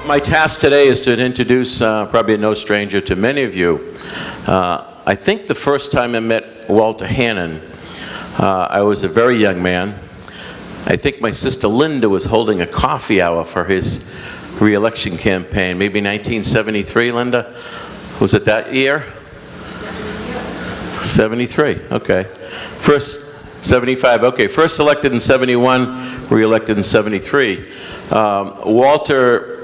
my task today is to introduce probably no stranger to many of you. I think the first time I met Walter Hannon, I was a very young man. I think my sister Linda was holding a coffee hour for his re-election campaign, maybe 1973, Linda? Was it that year? 73, okay. First, 75, okay. First elected in 71, re-elected in 73. Walter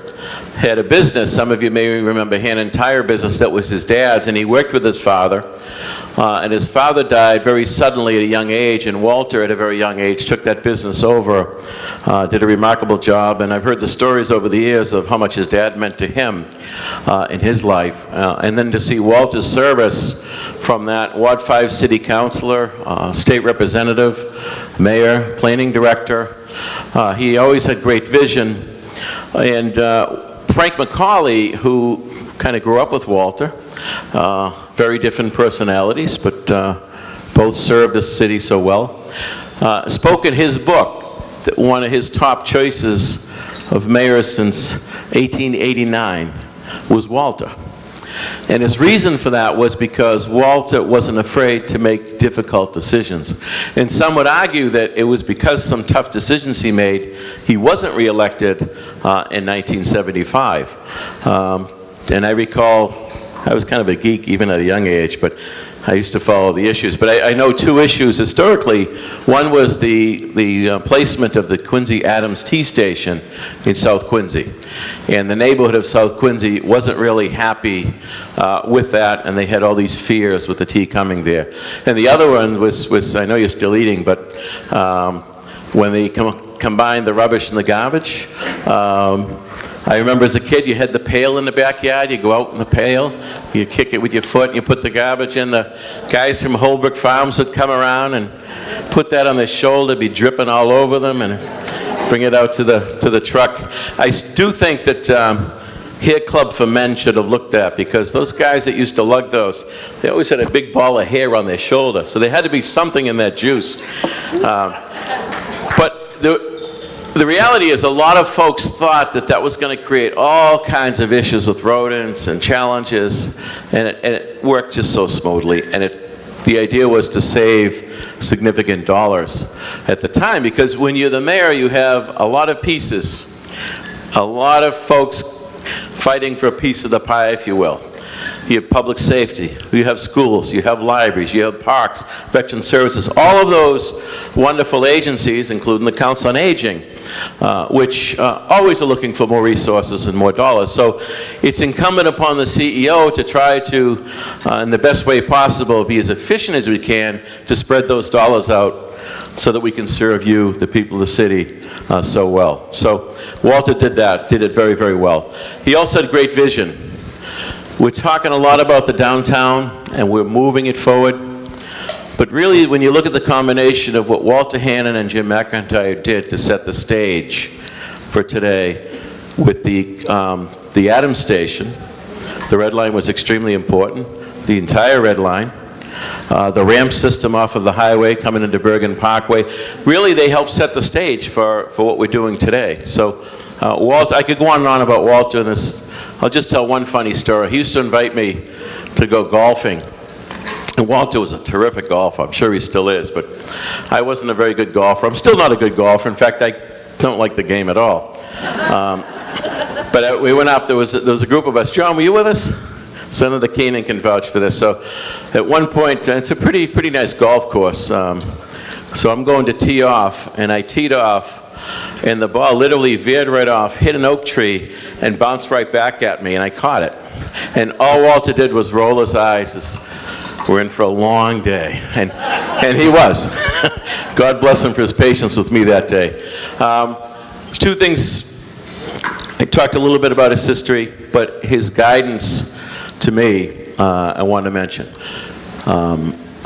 had a business, some of you may remember Hannon Tire business, that was his dad's, and he worked with his father. And his father died very suddenly at a young age, and Walter at a very young age took that business over, did a remarkable job, and I've heard the stories over the years of how much his dad meant to him in his life. And then to see Walter's service from that, Ward 5 City Councilor, State Representative, Mayor, Planning Director, he always had great vision. And Frank McCauley, who kind of grew up with Walter, very different personalities, but both served the city so well, spoke in his book that one of his top choices of mayors since 1889 was Walter. And his reason for that was because Walter wasn't afraid to make difficult decisions. And some would argue that it was because some tough decisions he made, he wasn't reelected in 1975. And I recall, I was kind of a geek even at a young age, but I used to follow the issues. But I know two issues historically. One was the placement of the Quincy Adams Tea Station in South Quincy. And the neighborhood of South Quincy wasn't really happy with that, and they had all these fears with the tea coming there. And the other one was I know you're still eating, but when they combined the rubbish and the garbage, I remember as a kid, you had the pail in the backyard. You go out in the pail, you kick it with your foot, and you put the garbage in. The guys from Holbrook Farms would come around and put that on their shoulder, be dripping all over them, and bring it out to the truck. I do think that Hair Club for Men should have looked at, because those guys that used to lug those, they always had a big ball of hair on their shoulder, so there had to be something in that juice. But the reality is a lot of folks thought that that was going to create all kinds of issues with rodents and challenges, and it worked just so smoothly. And the idea was to save significant dollars at the time, because when you're the mayor, you have a lot of pieces, a lot of folks fighting for a piece of the pie, if you will. You have public safety, you have schools, you have libraries, you have parks, veteran services, all of those wonderful agencies, including the Council on Aging, which always are looking for more resources and more dollars. So it's incumbent upon the CEO to try to, in the best way possible, be as efficient as we can to spread those dollars out so that we can serve you, the people of the city, so well. So Walter did that, did it very, very well. He also had great vision. We're talking a lot about the downtown, and we're moving it forward. But really, when you look at the combination of what Walter Hannon and Jim McIntyre did to set the stage for today with the Adams Station, the Red Line was extremely important, the entire Red Line, the ramp system off of the highway coming into Bergen Parkway, really they helped set the stage for what we're doing today. So Walter, I could go on and on about Walter, and I'll just tell one funny story. He used to invite me to go golfing. And Walter was a terrific golfer. I'm sure he still is, but I wasn't a very good golfer. I'm still not a good golfer. In fact, I don't like the game at all. But we went up, there was a group of us. John, were you with us? Senator Keenan can vouch for this. So at one point, it's a pretty nice golf course. So I'm going to tee off, and I teed off, and the ball literally veered right off, hit an oak tree, and bounced right back at me, and I caught it. And all Walter did was roll his eyes. We're in for a long day. And he was. God bless him for his patience with me that day. Two things. I talked a little bit about his history, but his guidance to me, I want to mention.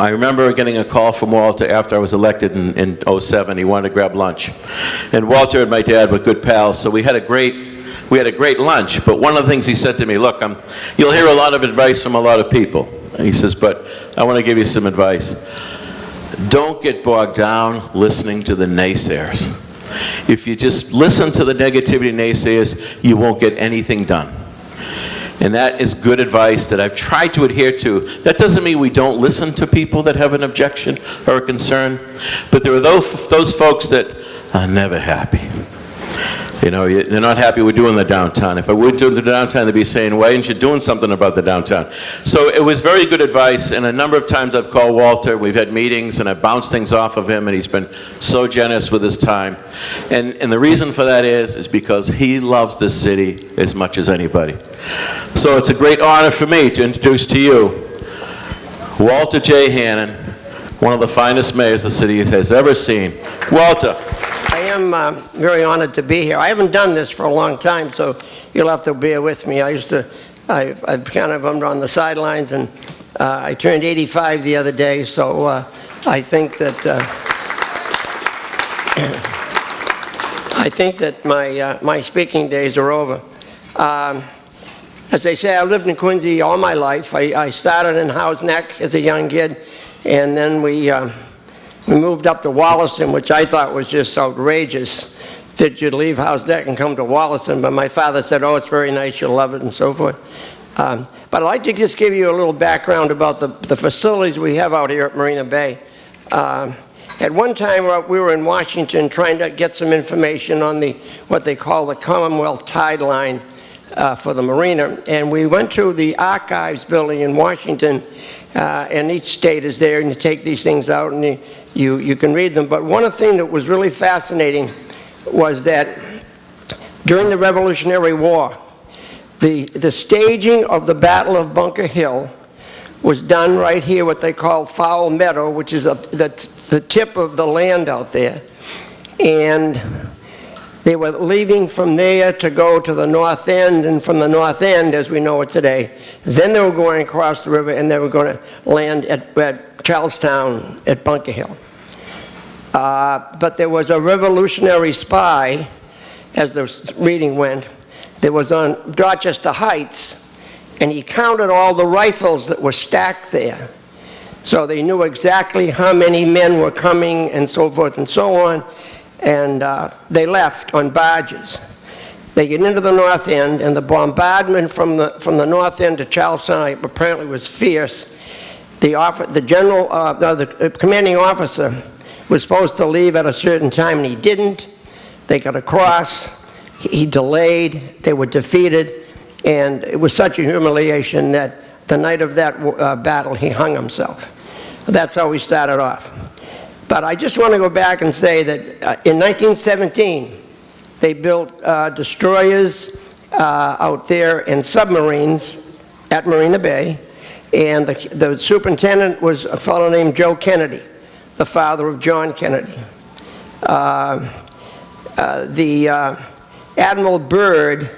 I remember getting a call from Walter after I was elected in 07. He wanted to grab lunch. And Walter and my dad were good pals, so we had a great lunch. But one of the things he said to me, look, you'll hear a lot of advice from a lot of people. He says, but I want to give you some advice. Don't get bogged down listening to the naysayers. If you just listen to the negativity naysayers, you won't get anything done. And that is good advice that I've tried to adhere to. That doesn't mean we don't listen to people that have an objection or a concern, but there are those folks that are never happy. You know, they're not happy we're doing the downtown. If I were doing the downtown, they'd be saying, why aren't you doing something about the downtown? So it was very good advice, and a number of times I've called Walter, we've had meetings, and I've bounced things off of him, and he's been so generous with his time. And the reason for that is because he loves this city as much as anybody. So it's a great honor for me to introduce to you Walter J. Hannon, one of the finest mayors the city has ever seen. Walter. I am very honored to be here. I haven't done this for a long time, so you'll have to bear with me. I've kind of been on the sidelines, and I turned 85 the other day, so I think that my speaking days are over. As I say, I lived in Quincy all my life. I started in Howes Neck as a young kid, and then we moved up to Wollaston, which I thought was just outrageous that you'd leave Howes Neck and come to Wollaston. But my father said, oh, it's very nice, you'll love it, and so forth. But I'd like to just give you a little background about the facilities we have out here at Marina Bay. At one time, we were in Washington trying to get some information on what they call the Commonwealth Tide Line for the marina. And we went to the Archives building in Washington, and each state is there, and you take these things out, and you can read them. But one thing that was really fascinating was that during the Revolutionary War, the staging of the Battle of Bunker Hill was done right here, what they call Foul Meadow, which is the tip of the land out there. And they were leaving from there to go to the North End, and from the North End, as we know it today, then they were going across the river, and they were going to land at Charlestown at Bunker Hill. But there was a revolutionary spy, as the reading went, that was on Dorchester Heights, and he counted all the rifles that were stacked there. So they knew exactly how many men were coming, and so forth and so on. And they left on barges. They get into the North End, and the bombardment from the North End to Charlestown apparently was fierce. The commanding officer was supposed to leave at a certain time, and he didn't. They got across. He delayed. They were defeated, and it was such a humiliation that the night of that battle, he hung himself. That's how we started off. But I just want to go back and say that in 1917, they built destroyers out there and submarines at Marina Bay, and the superintendent was a fellow named Joe Kennedy, the father of John Kennedy. Admiral Byrd,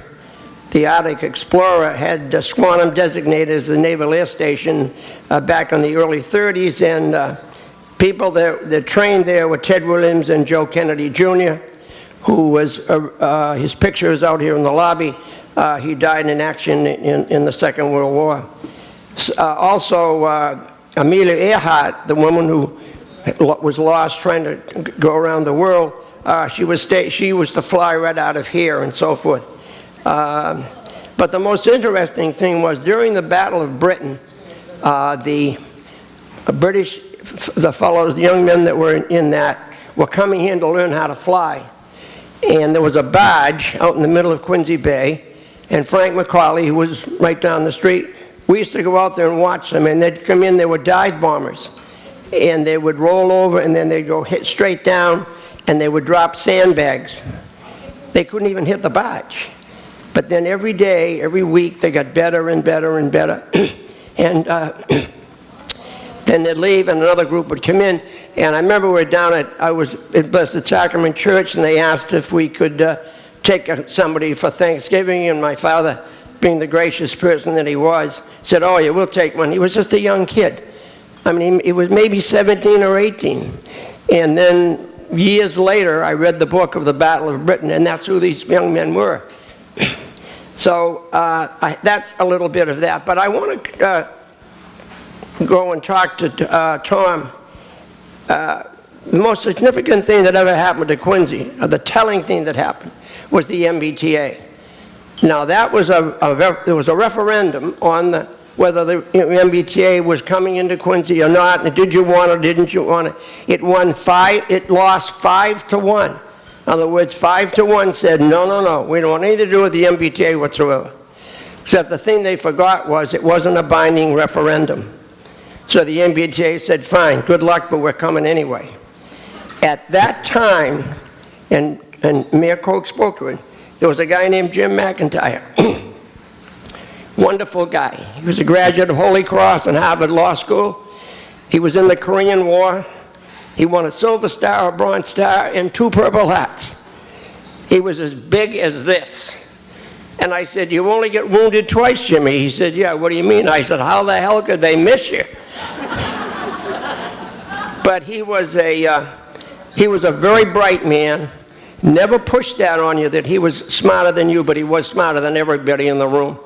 the Arctic explorer, had Squantum designated as the Naval Air Station back in the early 30s, and people that trained there were Ted Williams and Joe Kennedy Jr., who was, his picture is out here in the lobby. He died in action in the Second World War. Also, Amelia Earhart, the woman who was lost trying to go around the world, she was to fly right out of here and so forth. But the most interesting thing was during the Battle of Britain, the British, the fellows, the young men that were in that, were coming in to learn how to fly. And there was a barge out in the middle of Quincy Bay, and Frank McCauley, who was right down the street, we used to go out there and watch them, and they'd come in, they were dive bombers. And they would roll over, and then they'd go hit straight down, and they would drop sandbags. They couldn't even hit the barge. But then every day, every week, they got better and better and better. And then they'd leave, and another group would come in. And I remember I was at Blessed Sacrament Church, and they asked if we could take somebody for Thanksgiving, and my father, being the gracious person that he was, said, oh, yeah, we'll take one. He was just a young kid. I mean, he was maybe 17 or 18. And then years later, I read the book of the Battle of Britain, and that's who these young men were. So that's a little bit of that. But I want to go and talk to Tom. the most significant thing that ever happened to Quincy, or the telling thing that happened, was the MBTA. Now, that was there was a referendum on whether the MBTA was coming into Quincy or not, and did you want it or didn't you want it. It lost 5-1. In other words, 5-1 said, no, we don't want anything to do with the MBTA whatsoever. Except the thing they forgot was it wasn't a binding referendum. So the MBTA said, fine, good luck, but we're coming anyway. At that time, and Mayor Koch spoke to it, there was a guy named Jim McIntyre. Wonderful guy. He was a graduate of Holy Cross and Harvard Law School. He was in the Korean War. He won a Silver Star, a Bronze Star, and 2 Purple Hats. He was as big as this. And I said, you only get wounded twice, Jimmy. He said, yeah, what do you mean? I said, how the hell could they miss you? But he was a very bright man. Never pushed that on you that he was smarter than you, but he was smarter than everybody in the room.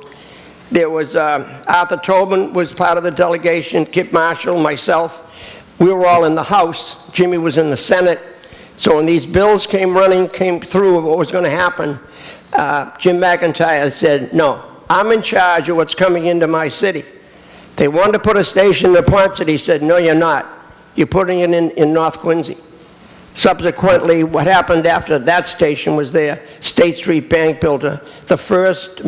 There was Arthur Tobin was part of the delegation, Kip Marshall, myself. We were all in the House. Jimmy was in the Senate. So when these bills came through of what was going to happen, Jim McIntyre said, no, I'm in charge of what's coming into my city. They wanted to put a station in Ponset. He said, no, you're not. You're putting it in North Quincy. Subsequently, what happened after that station was there, State Street Bank built the first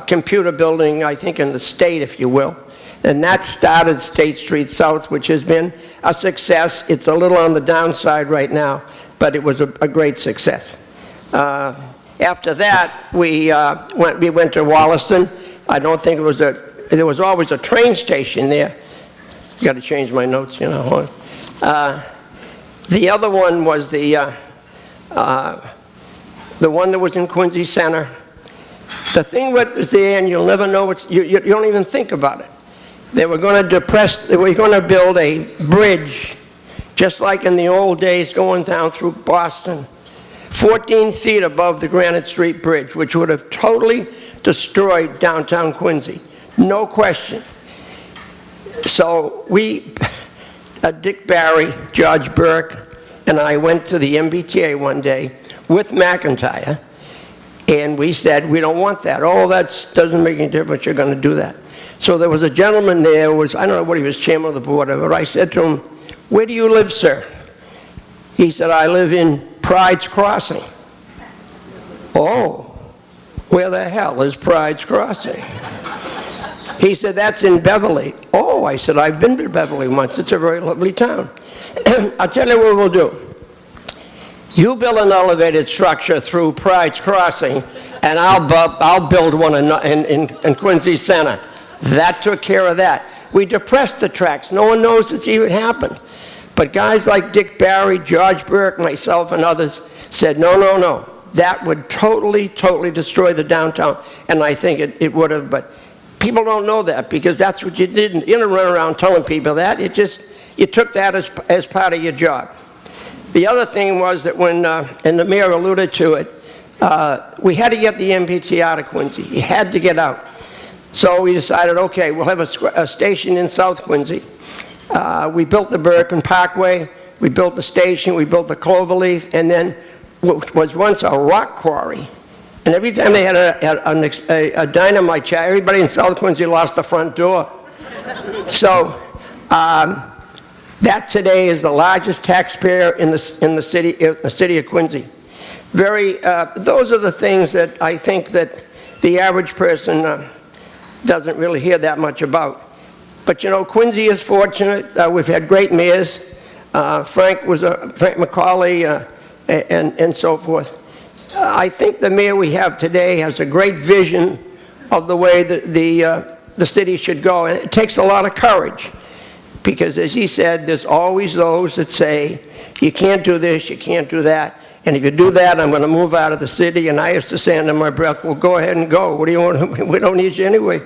computer building, I think, in the state, if you will. And that started State Street South, which has been a success. It's a little on the downside right now, but it was a great success. After that, we went to Wollaston. I don't think there was always a train station there. Got to change my notes, you know. The other one was the one that was in Quincy Center. The thing was there, and you'll never know you don't even think about it. They were going to build a bridge, just like in the old days going down through Boston, 14 feet above the Granite Street Bridge, which would have totally destroyed downtown Quincy. No question. So Dick Barry, George Burke, and I went to the MBTA one day with McIntyre, and we said, we don't want that. Oh, that doesn't make any difference, you're going to do that. So there was a gentleman there, I don't know what he was, chairman of the board, but I said to him, where do you live, sir? He said, I live in Pride's Crossing. Oh, where the hell is Pride's Crossing? He said, that's in Beverly. Oh, I said, I've been to Beverly once. It's a very lovely town. I'll tell you what we'll do. You build an elevated structure through Pride's Crossing, and I'll build one in Quincy Center. That took care of that. We depressed the tracks. No one knows it's even happened. But guys like Dick Barry, George Burke, myself, and others said, no. That would totally destroy the downtown. And I think it would have, but people don't know that because that's what you did. You didn't run around telling people that. You took that as part of your job. The other thing was that when, and the mayor alluded to it, we had to get the MBTA out of Quincy. You had to get out. So we decided, okay, we'll have a station in South Quincy. We built the Berkin Parkway, we built the station, we built the Cloverleaf, and then what was once a rock quarry. And every time they had a dynamite check, everybody in South Quincy lost the front door. So that today is the largest taxpayer in the city of Quincy. Those are the things that I think that the average person doesn't really hear that much about. But you know, Quincy is fortunate. We've had great mayors. Frank McCauley and so forth. I think the mayor we have today has a great vision of the way that the city should go, and it takes a lot of courage. Because as he said, there's always those that say, you can't do this, you can't do that. And if you do that, I'm going to move out of the city. And I used to say under my breath, well, go ahead and go. What do you want? We don't need you anyway.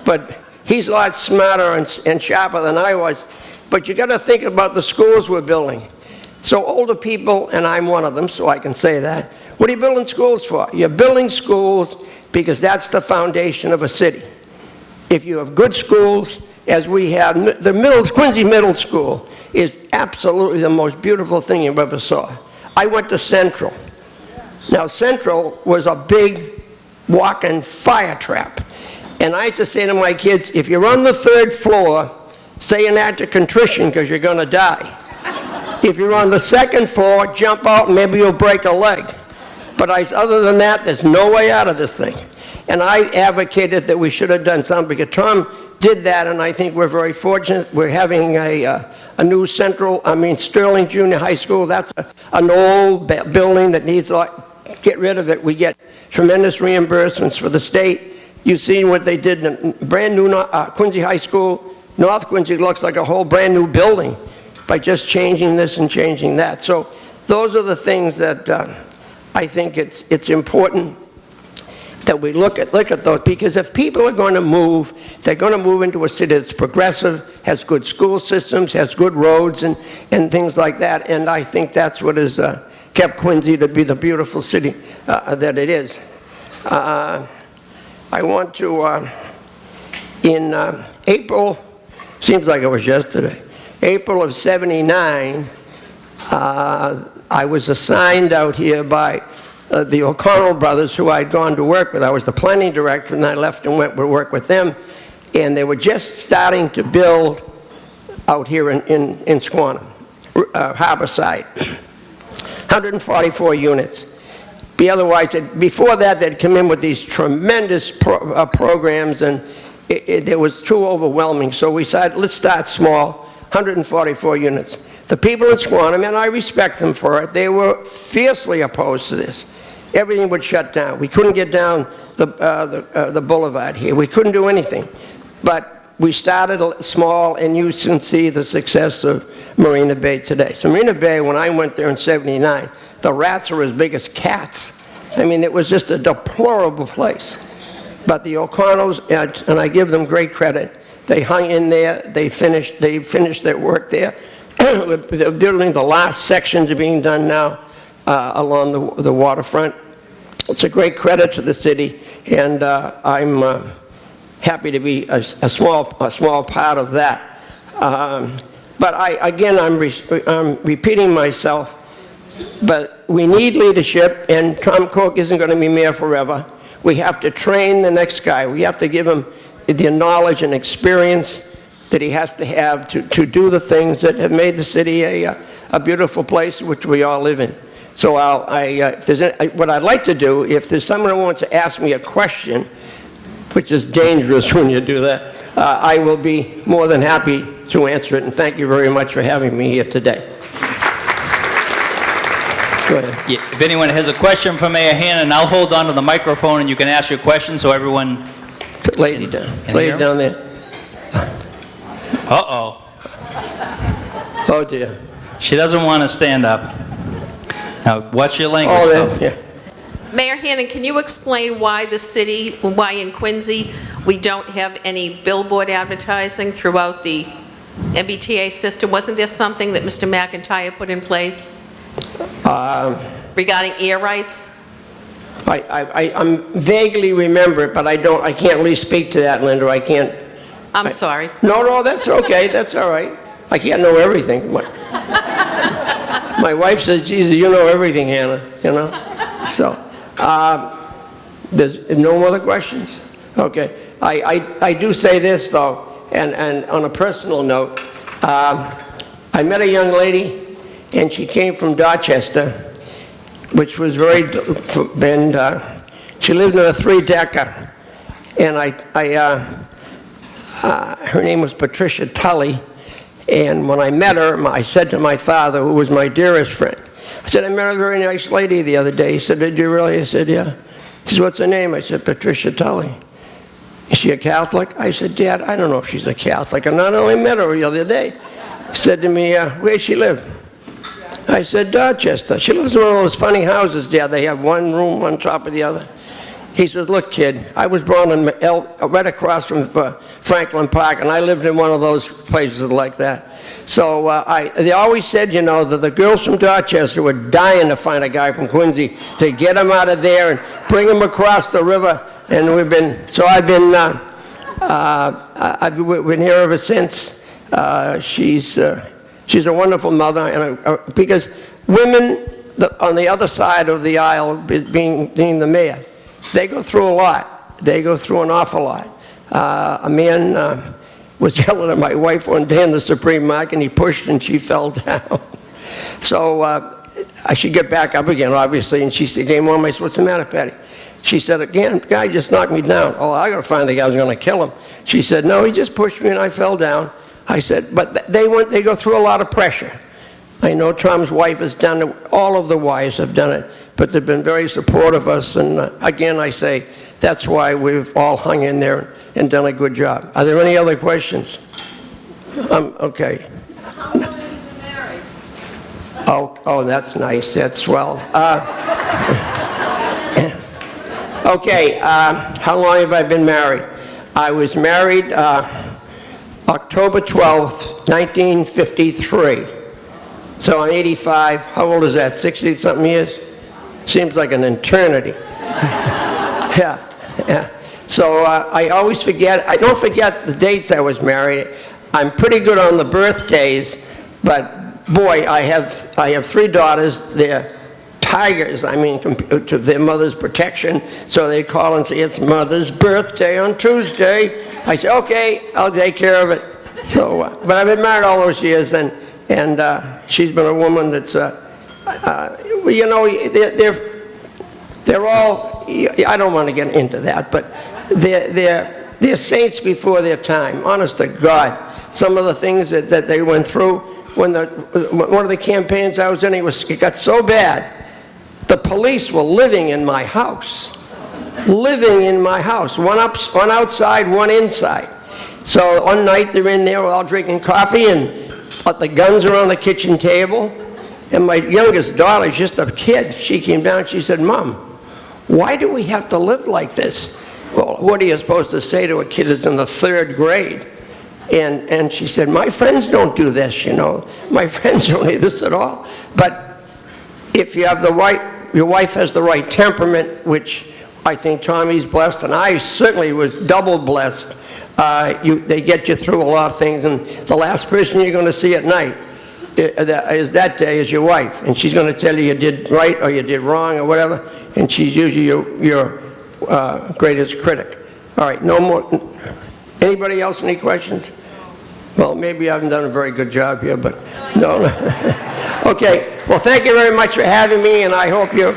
But he's a lot smarter and sharper than I was. But you got to think about the schools we're building. So older people, and I'm one of them, so I can say that. What are you building schools for? You're building schools because that's the foundation of a city. If you have good schools, as we have, Quincy Middle School is absolutely the most beautiful thing you ever saw. I went to Central. Now, Central was a big walk-in fire trap. And I used to say to my kids, if you're on the 3rd floor, say an act of contrition because you're going to die. If you're on the 2nd floor, jump out and maybe you'll break a leg. But other than that, there's no way out of this thing. And I advocated that we should have done something because Tom did that, and I think we're very fortunate. We're having a new Sterling Junior High School. That's an old building that needs to get rid of it. We get tremendous reimbursements for the state. You've seen what they did in brand new Quincy High School. North Quincy looks like a whole brand new building by just changing this and changing that. So those are the things that I think it's important that we look at those, because if people are going to move, they're going to move into a city that's progressive, has good school systems, has good roads and things like that, and I think that's what has kept Quincy to be the beautiful city that it is. I want to, in April, seems like it was yesterday, April of '79, I was assigned out here by the O'Connell brothers, who I'd gone to work with. I was the planning director, and I left and went to work with them. And they were just starting to build out here in Squantum, Harborside, 144 units. Before that, they'd come in with these tremendous programs, and it was too overwhelming. So we decided, let's start small, 144 units. The people in Squantum, and I respect them for it, they were fiercely opposed to this. Everything would shut down. We couldn't get down the boulevard here. We couldn't do anything. But we started small, and you can see the success of Marina Bay today. So Marina Bay, when I went there in '79, the rats were as big as cats. I mean, it was just a deplorable place. But the O'Connells, and I give them great credit, they hung in there, they finished their work there. They're building, the last sections are being done now along the waterfront. It's a great credit to the city, and I'm happy to be a small part of that. But I'm repeating myself, but we need leadership, and Tom Cook isn't going to be mayor forever. We have to train the next guy. We have to give him the knowledge and experience that he has to have to do the things that have made the city a beautiful place which we all live in. So what I'd like to do, if there's someone who wants to ask me a question, which is dangerous when you do that, I will be more than happy to answer it, and thank you very much for having me here today. Go ahead. Yeah, if anyone has a question for Mayor Hannon, I'll hold on to the microphone and you can ask your question so everyone... Lady down there. Uh-oh. Oh, dear. She doesn't want to stand up. Now, watch your language, Oh, though. yeah. Mayor Hannon, can you explain why in Quincy, we don't have any billboard advertising throughout the MBTA system? Wasn't there something that Mr. McIntyre put in place regarding air rights? I vaguely remember it, but I can't really speak to that, Linda. I can't. I'm sorry. No, that's okay. That's all right. I can't know everything. My wife says, "Jesus, you know everything, Hannah." You know. So, there's no other questions. Okay. I do say this though, and on a personal note, I met a young lady, and she came from Dorchester, which was and she lived in a 3-decker, and her name was Patricia Tully, and when I met her, I said to my father, who was my dearest friend, I said, I met a very nice lady the other day. He said, did you really? I said, yeah. He said, what's her name? I said, Patricia Tully. Is she a Catholic? I said, Dad, I don't know if she's a Catholic. I not only met her the other day. He said to me, where's she live? I said, Dorchester. She lives in one of those funny houses, Dad. They have one room on top of the other. He says, look, kid, I was born in right across from Franklin Park, and I lived in one of those places like that. So they always said, you know, that the girls from Dorchester were dying to find a guy from Quincy to get him out of there and bring him across the river. And I've been here ever since. She's She's a wonderful mother, and because women on the other side of the aisle, being the mayor, they go through a lot. They go through an awful lot. A man was yelling at my wife one day in the Supreme Market, and he pushed and she fell down. So I should get back up again, obviously, and she came on. I said, "What's the matter, Patty?" She said, "Again, guy just knocked me down." "Oh, I got to find the guy who's going to kill him." She said, "No, he just pushed me and I fell down." I said, "But they go through a lot of pressure." I know Tom's wife has done it, all of the wives have done it, but they've been very supportive of us, and again, I say, that's why we've all hung in there and done a good job. Are there any other questions? Okay. Oh, that's nice, that's swell. Okay, how long have I been married? I was married October 12th, 1953. So I'm 85. How old is that? 60-something years? Seems like an eternity. Yeah. So I always forget. I don't forget the dates I was married. I'm pretty good on the birthdays, but boy, I have 3 daughters. They're tigers. I mean, to their mother's protection. So they call and say, "It's Mother's birthday on Tuesday." I say, "Okay, I'll take care of it." So, but I've been married all those years, and she's been a woman that's, you know, they're all, I don't want to get into that, but they're saints before their time, honest to God. Some of the things that they went through, one of the campaigns I was in, it got so bad, the police were living in my house. One outside, one inside. So one night they're in there, we're all drinking coffee, and the guns are on the kitchen table, and my youngest daughter's just a kid. She came down, she said, "Mom, why do we have to live like this?" Well, what are you supposed to say to a kid that's in the 3rd grade? And she said, "My friends don't do this, you know. My friends don't do this at all." But if you have your wife has the right temperament, which I think Tommy's blessed, and I certainly was double blessed. They get you through a lot of things, and the last person you're going to see at night is that day is your wife, and she's going to tell you did right or you did wrong or whatever, and she's usually your greatest critic. All right, no more. Anybody else any questions? Well, maybe I haven't done a very good job here, but no. Okay, well, thank you very much for having me, and I hope you're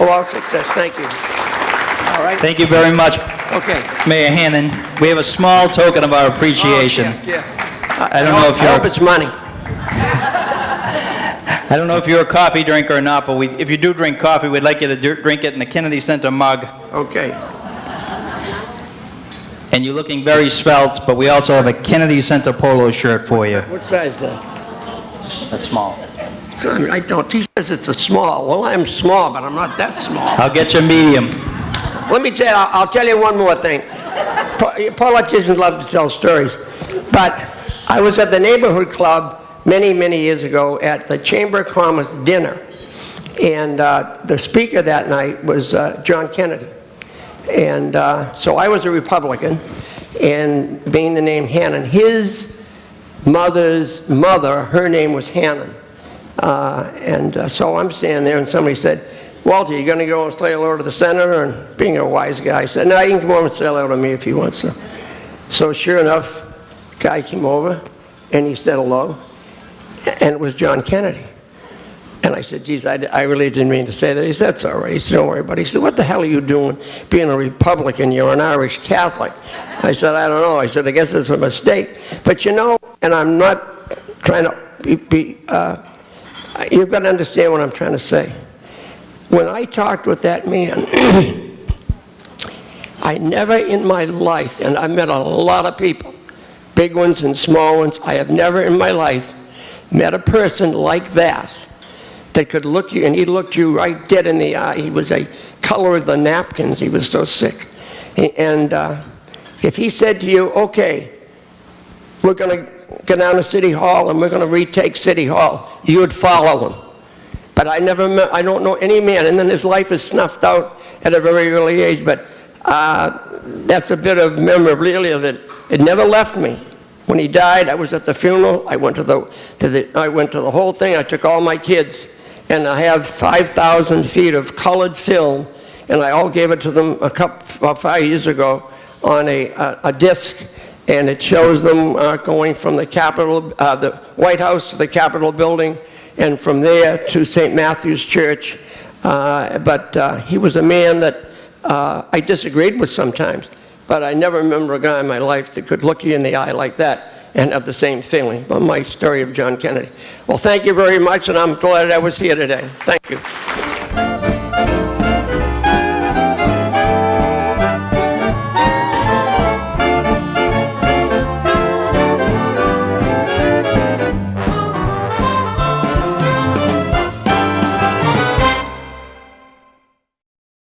all success. Thank you. All right. Thank you very much, Okay. Mayor Hannon. We have a small token of our appreciation. Oh, yeah. I don't know if I hope it's money. I don't know if you're a coffee drinker or not, but if you do drink coffee, we'd like you to drink it in the Kennedy Center mug. Okay. And you're looking very svelte, but we also have a Kennedy Center polo shirt for you. What size is that? That's small. I don't. He says it's a small. Well, I'm small, but I'm not that small. I'll get you a medium. Let me tell you, I'll tell you one more thing. Politicians love to tell stories, but I was at the neighborhood club many, many years ago at the Chamber of Commerce dinner, and the speaker that night was John Kennedy. And so I was a Republican, and being the name Hannon, his mother's mother, her name was Hannon. So I'm standing there, and somebody said, "Walter, you going to go and say hello to the senator?" And being a wise guy, I said, "No, you can come over and say hello to me if you want to." So sure enough, guy came over, and he said hello, and it was John Kennedy. And I said, "Geez, I really didn't mean to say that." He said, "That's all right." He said, "Don't worry about it." He said, "What the hell are you doing being a Republican? You're an Irish Catholic." I said, "I don't know." I said, "I guess it's a mistake." But you know, and I'm not trying to you've got to understand what I'm trying to say. When I talked with that man, I never in my life, and I met a lot of people, big ones and small ones, I have never in my life met a person like that could look you, and he looked you right dead in the eye. He was a color of the napkins. He was so sick. And if he said to you, "Okay, we're going to go down to City Hall and we're going to retake City Hall," you would follow him. But I don't know any man, and then his life is snuffed out at a very early age, but that's a bit of memorabilia that it never left me. When he died, I was at the funeral. I went to the whole thing. I took all my kids, and I have 5,000 feet of colored film, and I all gave it to them about 5 years ago on a disc, and it shows them going from the the White House to the Capitol building, and from there to St. Matthew's Church. But he was a man that I disagreed with sometimes. But I never remember a guy in my life that could look you in the eye like that and have the same feeling about my story of John Kennedy. Well, thank you very much, and I'm glad I was here today. Thank you.